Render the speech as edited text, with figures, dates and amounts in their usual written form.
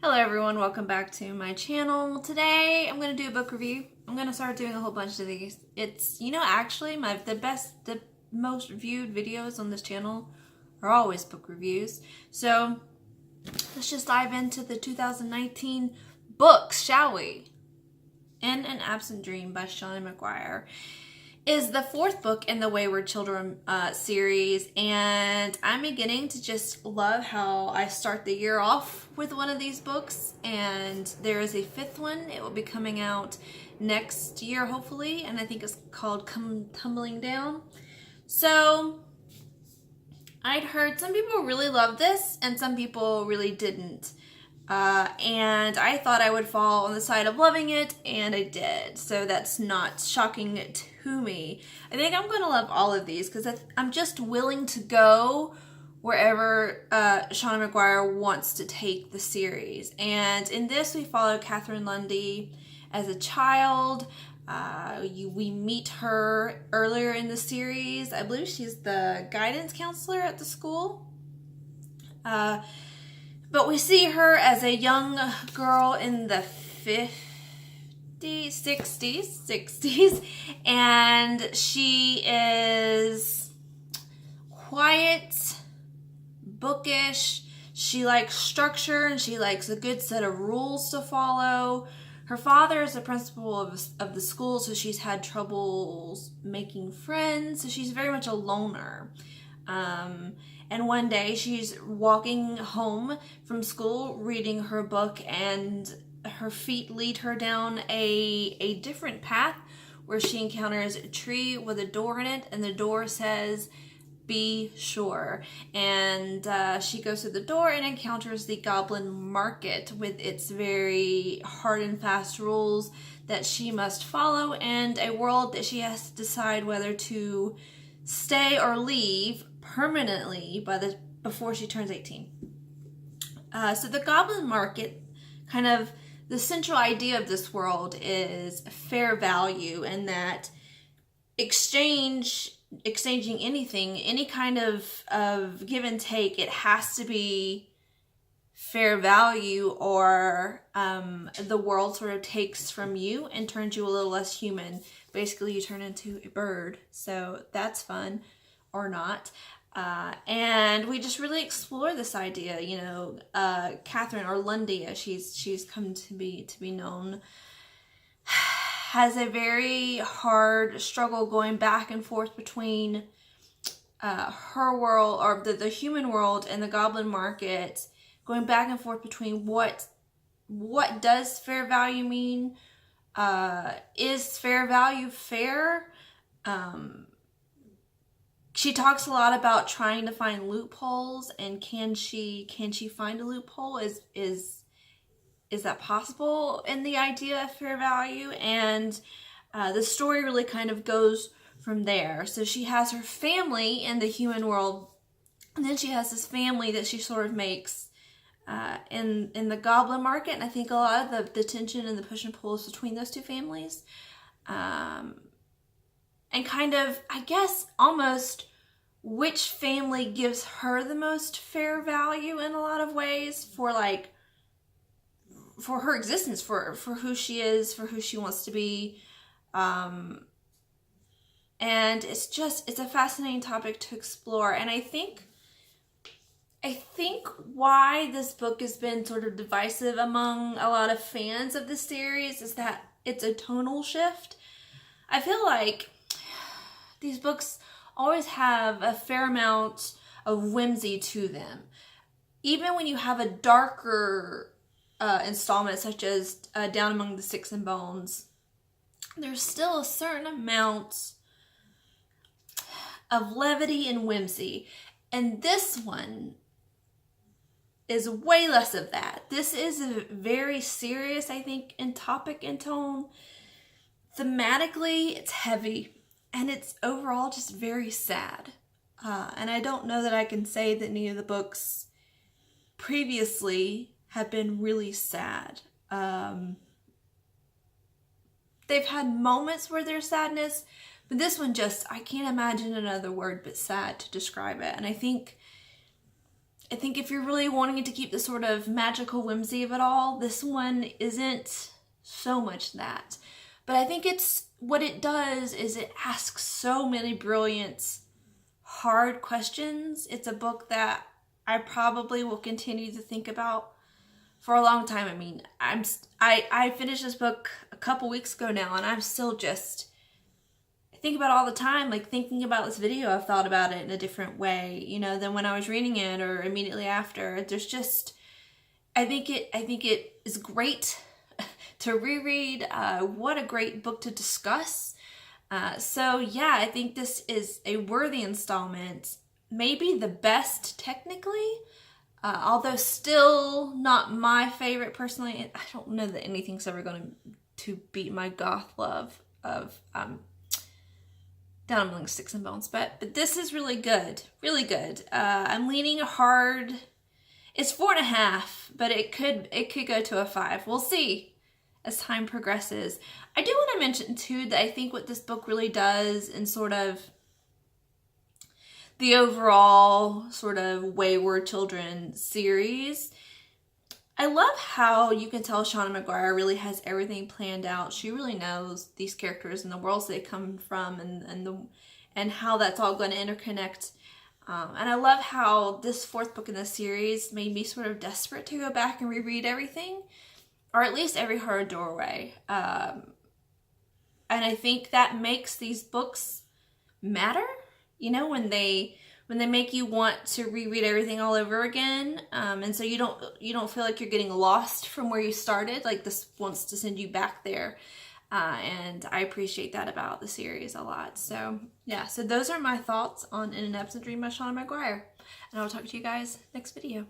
Hello everyone, welcome back to my channel. Today I'm going to do a book review. I'm going to start doing a whole bunch of these. It's, actually the most viewed videos on this channel are always book reviews. So let's just dive into the 2019 books, shall we? In an Absent Dream by Seanan McGuire is the fourth book in the Wayward Children series, and I'm beginning to just love how I start the year off with one of these books, and there is a fifth one. It will be coming out next year, hopefully, and I think it's called Come Tumbling Down. So I'd heard some people really loved this, and some people really didn't. And I thought I would fall on the side of loving it, and I did. So that's not shocking to me. I think I'm going to love all of these because I'm just willing to go wherever Seanan McGuire wants to take the series. And in this, we follow Catherine Lundy as a child. We meet her earlier in the series. I believe she's the guidance counselor at the school. But we see her as a young girl in the 60s, and she is quiet, bookish. She likes structure, and she likes a good set of rules to follow. Her father is the principal of the school, so she's had troubles making friends, so she's very much a loner. And one day she's walking home from school reading her book, and her feet lead her down a different path where she encounters a tree with a door in it, and the door says, "Be sure." And she goes through the door and encounters the Goblin Market with its very hard and fast rules that she must follow, and a world that she has to decide whether to stay or leave permanently before she turns 18. So the Goblin Market, kind of the central idea of this world is fair value, and that exchanging anything, any kind of give and take, it has to be fair value, or the world sort of takes from you and turns you a little less human. Basically, you turn into a bird. So that's fun, or not. And we just really explore this idea. Catherine, or Lundy, as she's come to be known, has a very hard struggle going back and forth between her world, or the human world, and the Goblin Market, going back and forth between what does fair value mean? Is fair value fair? She talks a lot about trying to find loopholes, and can she find a loophole? Is that possible in the idea of fair value? And the story really kind of goes from there. So she has her family in the human world, and then she has this family that she sort of makes in the Goblin Market. And I think a lot of the tension and the push and pull is between those two families. And kind of, I guess, almost which family gives her the most fair value in a lot of ways for her existence, for who she is, for who she wants to be. And it's a fascinating topic to explore. And I think why this book has been sort of divisive among a lot of fans of the series is that it's a tonal shift. I feel like these books always have a fair amount of whimsy to them. Even when you have a darker installment, such as Down Among the Sticks and Bones, there's still a certain amount of levity and whimsy. And this one is way less of that. This is very serious, I think, in topic and tone. Thematically, it's heavy. And it's overall just very sad. And I don't know that I can say that any of the books previously have been really sad. They've had moments where there's sadness, but this one I can't imagine another word but sad to describe it. And I think I think if you're really wanting to keep the sort of magical whimsy of it all, this one isn't so much that. But I think it's what it does is it asks so many brilliant, hard questions. It's a book that I probably will continue to think about for a long time. I mean, I finished this book a couple weeks ago now, and I'm still just think about it all the time. Like, thinking about this video, I've thought about it in a different way, you know, than when I was reading it or immediately after. There's just, I think it is great to reread. What a great book to discuss. So yeah, I think this is a worthy installment. Maybe the best technically, although still not my favorite personally. I don't know that anything's ever going to beat my goth love of Down Among Sticks and Bones, but this is really good, really good. I'm leaning hard. It's 4.5, but it could go to a 5. We'll see as time progresses. I do want to mention too that I think what this book really does in sort of the overall sort of Wayward Children series, I love how you can tell Seanan McGuire really has everything planned out. She really knows these characters and the worlds they come from and how that's all going to interconnect. And I love how this 4th book in the series made me sort of desperate to go back and reread everything, or at least Every Hard Doorway. And I think that makes these books matter, you know, when they make you want to reread everything all over again, and so you don't feel like you're getting lost from where you started. Like, this wants to send you back there, and I appreciate that about the series a lot. So yeah, so those are my thoughts on In an Absent Dream by Seanan McGuire, and I'll talk to you guys next video.